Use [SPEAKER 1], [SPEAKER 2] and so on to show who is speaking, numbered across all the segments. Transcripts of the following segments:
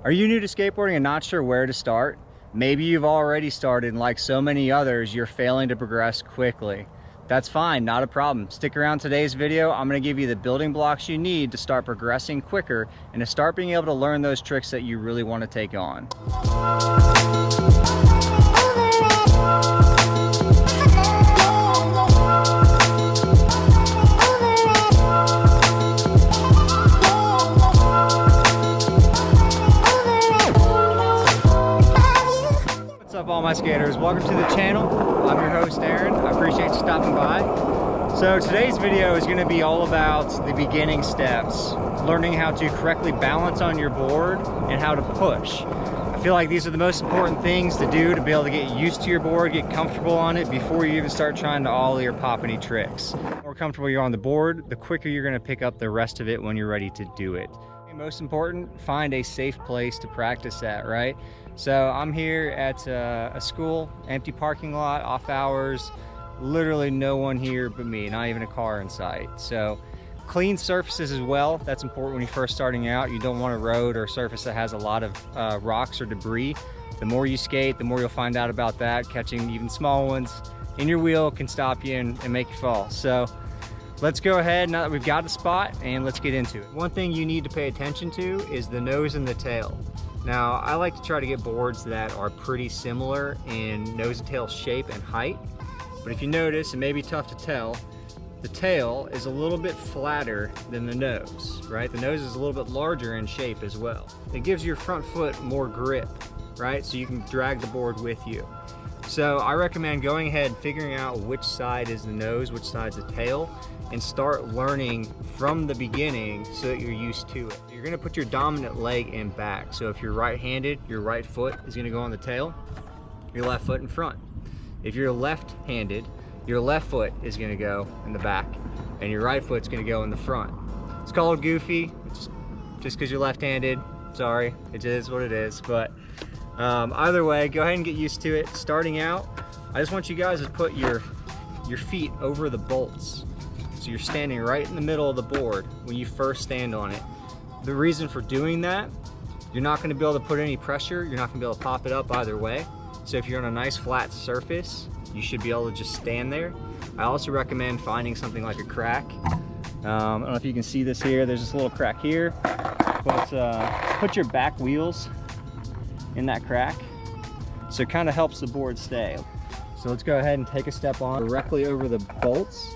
[SPEAKER 1] Are you new to skateboarding and not sure where to start? Maybe you've already started and like so many others, you're failing to progress quickly. That's fine, not a problem. Stick around today's video. I'm going to give you the building blocks you need to start progressing quicker and to start being able to learn those tricks that you really want to take on. What's up, all my skaters? Welcome to the channel. I'm your host, Aaron. I appreciate you stopping by. So today's video is going to be all about the beginning steps, learning how to correctly balance on your board and how to push. I feel like these are the most important things to do to be able to get used to your board, get comfortable on it before you even start trying to ollie or pop any tricks. The more comfortable you're on the board, the quicker you're going to pick up the rest of it when you're ready to do it. Most important, find a safe place to practice at, right? So I'm here at a school, empty parking lot, off hours, literally no one here but me, not even a car in sight. So clean surfaces as well, that's important when you're first starting out. You don't want a road or a surface that has a lot of rocks or debris. The more you skate, the more you'll find out about that. Catching even small ones in your wheel can stop you and make you fall. So let's go ahead, now that we've got a spot, and let's get into it. One thing you need to pay attention to is the nose and the tail. Now, I like to try to get boards that are pretty similar in nose and tail shape and height. But if you notice, it may be tough to tell, the tail is a little bit flatter than the nose, right? The nose is a little bit larger in shape as well. It gives your front foot more grip, right? So you can drag the board with you. So I recommend going ahead and figuring out which side is the nose, which side's the tail, and start learning from the beginning so that you're used to it. You're gonna put your dominant leg in back. So if you're right-handed, your right foot is gonna go on the tail, your left foot in front. If you're left-handed, your left foot is gonna go in the back, and your right foot's gonna go in the front. It's called goofy, it's just because you're left-handed. Sorry, it is what it is, but either way, go ahead and get used to it. Starting out, I just want you guys to put your feet over the bolts. So you're standing right in the middle of the board when you first stand on it. The reason for doing that, you're not gonna be able to put any pressure, you're not gonna be able to pop it up either way. So if you're on a nice flat surface, you should be able to just stand there. I also recommend finding something like a crack. I don't know if you can see this here, there's this little crack here, but put your back wheels in that crack. So it kind of helps the board stay. So let's go ahead and take a step on directly over the bolts.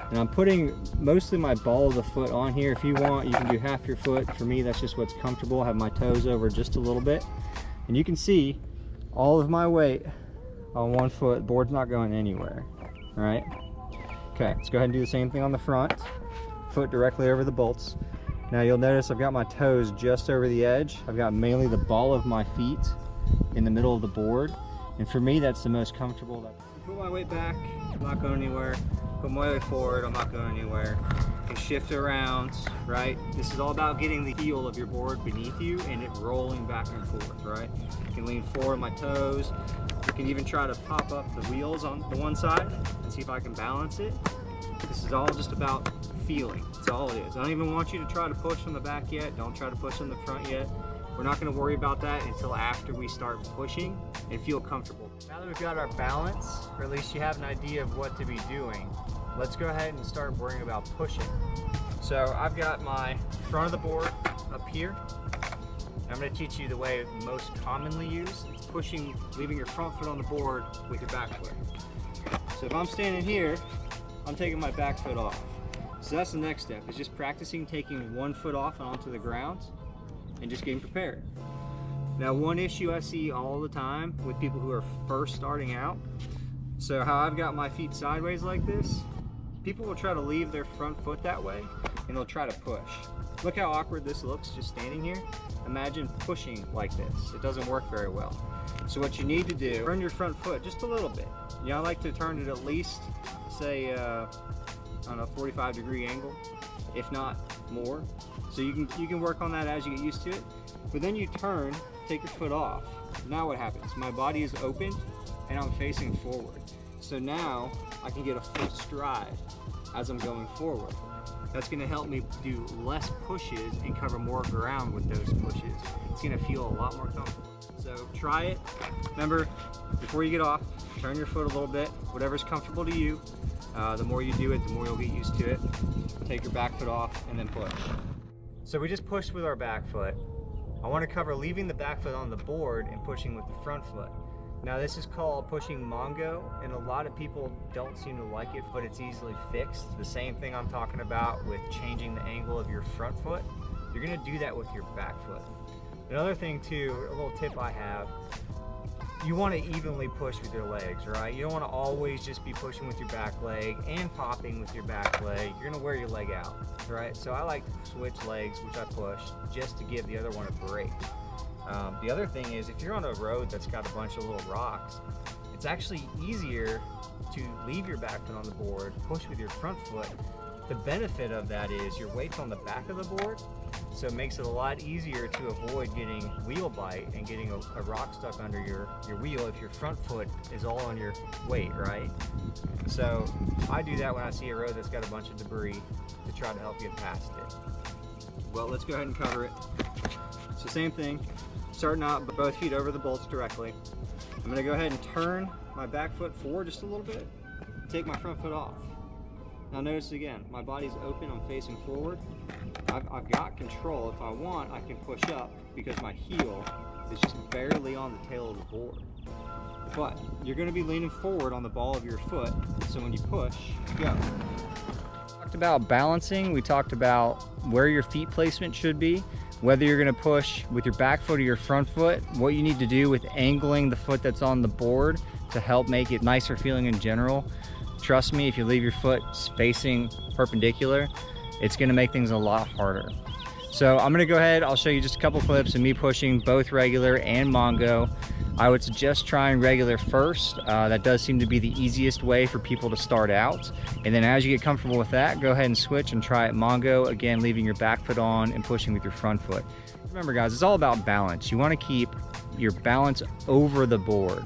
[SPEAKER 1] And I'm putting mostly my ball of the foot on here. If you want, you can do half your foot. For me, that's just what's comfortable. I have my toes over just a little bit. And you can see all of my weight on one foot. The board's not going anywhere, all right? Okay, let's go ahead and do the same thing on the front. Foot directly over the bolts. Now you'll notice I've got my toes just over the edge. I've got mainly the ball of my feet in the middle of the board. And for me, that's the most comfortable. Put my weight back, I'm not going anywhere. Put my weight forward, I'm not going anywhere. You can shift around, right? This is all about getting the heel of your board beneath you and it rolling back and forth, right? You can lean forward my toes. You can even try to pop up the wheels on the one side and see if I can balance it. This is all just about feeling, that's all it is. I don't even want you to try to push on the back yet. Don't try to push on the front yet. We're not going to worry about that until after we start pushing and feel comfortable. Now that we've got our balance, or at least you have an idea of what to be doing, let's go ahead and start worrying about pushing. So I've got my front of the board up here. I'm going to teach you the way it's most commonly used. It's pushing, leaving your front foot on the board with your back foot. So if I'm standing here, I'm taking my back foot off. So that's the next step, is just practicing taking one foot off and onto the ground and just getting prepared. Now, one issue I see all the time with people who are first starting out, so how I've got my feet sideways like this, people will try to leave their front foot that way and they'll try to push. Look how awkward this looks just standing here. Imagine pushing like this. It doesn't work very well. So what you need to do, turn your front foot just a little bit. You know, I like to turn it at least, say, I don't know, 45-degree angle, if not more. So you can work on that as you get used to it. But then you turn, take your foot off. Now what happens? My body is open and I'm facing forward. So now I can get a full stride as I'm going forward. That's going to help me do less pushes and cover more ground with those pushes. it's gonna feel a lot more comfortable. So try it. Remember, before you get off, turn your foot a little bit, whatever's comfortable to you. The more you do it, the more you'll get used to it. Take your back foot off and then push. So we just pushed with our back foot. I want to cover leaving the back foot on the board and pushing with the front foot. Now this is called pushing Mongo, and a lot of people don't seem to like it, but it's easily fixed. The same thing I'm talking about with changing the angle of your front foot. You're gonna do that with your back foot. Another thing too, a little tip I have, you want to evenly push with your legs, right? You don't want to always just be pushing with your back leg and popping with your back leg. You're gonna wear your leg out, right? So I like to switch legs, which I push, just to give the other one a break. The other thing is, if you're on a road that's got a bunch of little rocks, it's actually easier to leave your back foot on the board, push with your front foot. The benefit of that is your weight's on the back of the board, so it makes it a lot easier to avoid getting wheel bite and getting a rock stuck under your wheel if your front foot is all on your weight, right? So I do that when I see a road that's got a bunch of debris to try to help get past it. Well, let's go ahead and cover it. So same thing, starting out both feet over the bolts directly. I'm gonna go ahead and turn my back foot forward just a little bit, take my front foot off. Now notice again, my body's open, I'm facing forward. I've got control. If I want, I can push up because my heel is just barely on the tail of the board. But you're gonna be leaning forward on the ball of your foot, so when you push, go. We talked about balancing, we talked about where your feet placement should be, whether you're gonna push with your back foot or your front foot, what you need to do with angling the foot that's on the board to help make it nicer feeling in general. Trust me, if you leave your foot facing perpendicular, it's gonna make things a lot harder. So I'm gonna go ahead, I'll show you just a couple clips of me pushing both regular and Mongo. I would suggest trying regular first. That does seem to be the easiest way for people to start out. And then as you get comfortable with that, go ahead and switch and try it Mongo, again, leaving your back foot on and pushing with your front foot. Remember guys, it's all about balance. You wanna keep your balance over the board.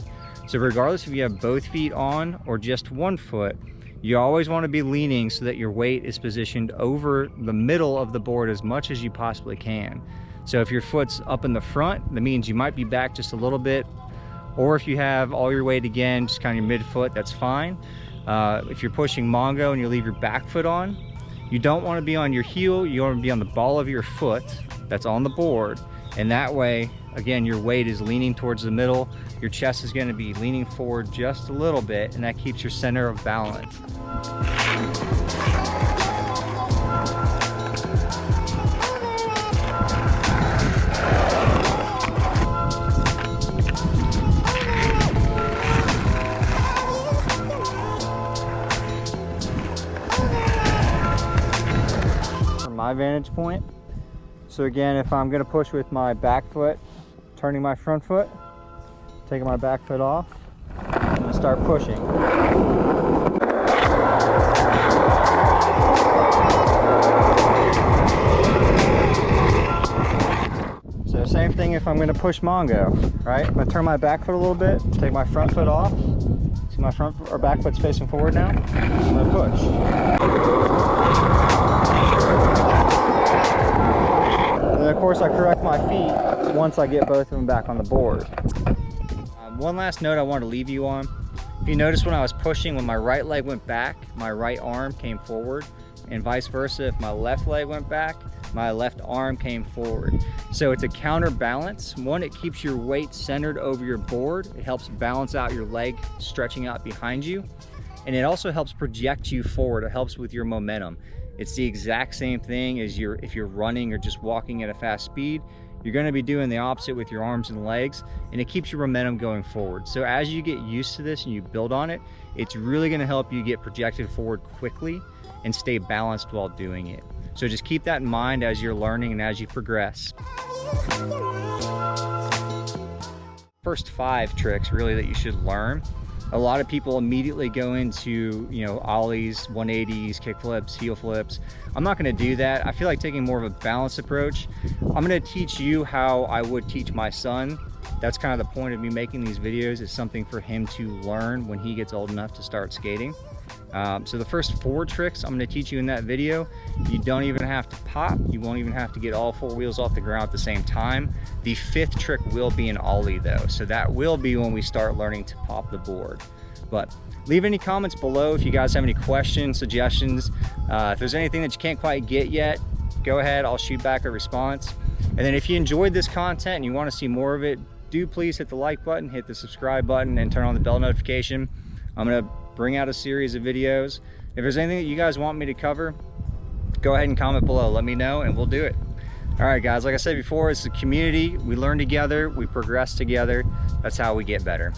[SPEAKER 1] So regardless if you have both feet on or just one foot, you always want to be leaning so that your weight is positioned over the middle of the board as much as you possibly can. So if your foot's up in the front, that means you might be back just a little bit. Or if you have all your weight again, just kind of your midfoot, that's fine. If you're pushing Mongo and you leave your back foot on, you don't want to be on your heel, you want to be on the ball of your foot that's on the board. And that way, again, your weight is leaning towards the middle, your chest is going to be leaning forward just a little bit, and that keeps your center of balance. From my vantage point, so again, if I'm going to push with my back foot, turning my front foot, taking my back foot off, I'm going to start pushing. So same thing if I'm going to push Mongo, right? I'm going to turn my back foot a little bit, take my front foot off. See my front or back foot's facing forward now? I'm going to push. And then of course I correct my feet once I get both of them back on the board. One last note I want to leave you on. If you notice when I was pushing, when my right leg went back, my right arm came forward, and vice versa. If my left leg went back, my left arm came forward. So it's a counterbalance. One, it keeps your weight centered over your board. It helps balance out your leg stretching out behind you. And it also helps project you forward. It helps with your momentum. It's the exact same thing as if you're running or just walking at a fast speed. You're going to be doing the opposite with your arms and legs, and it keeps your momentum going forward. So as you get used to this and you build on it, it's really going to help you get projected forward quickly and stay balanced while doing it. So just keep that in mind as you're learning and as you progress. First 5 tricks really that you should learn. A lot of people immediately go into, ollies, 180s, kick flips, heel flips. I'm not gonna do that. I feel like taking more of a balanced approach. I'm gonna teach you how I would teach my son. That's kind of the point of me making these videos, is something for him to learn when he gets old enough to start skating. So the first 4 tricks I'm going to teach you in that video, you don't even have to pop. You won't even have to get all 4 wheels off the ground at the same time. The 5th trick will be an ollie though. So that will be when we start learning to pop the board. But leave any comments below if you guys have any questions, suggestions. If there's anything that you can't quite get yet, go ahead, I'll shoot back a response. And then if you enjoyed this content and you want to see more of it, do please hit the like button, hit the subscribe button, and turn on the bell notification. I'm going to bring out a series of videos. If there's anything that you guys want me to cover, go ahead and comment below. Let me know and we'll do it. All right, guys, like I said before, it's a community. We learn together, we progress together. That's how we get better.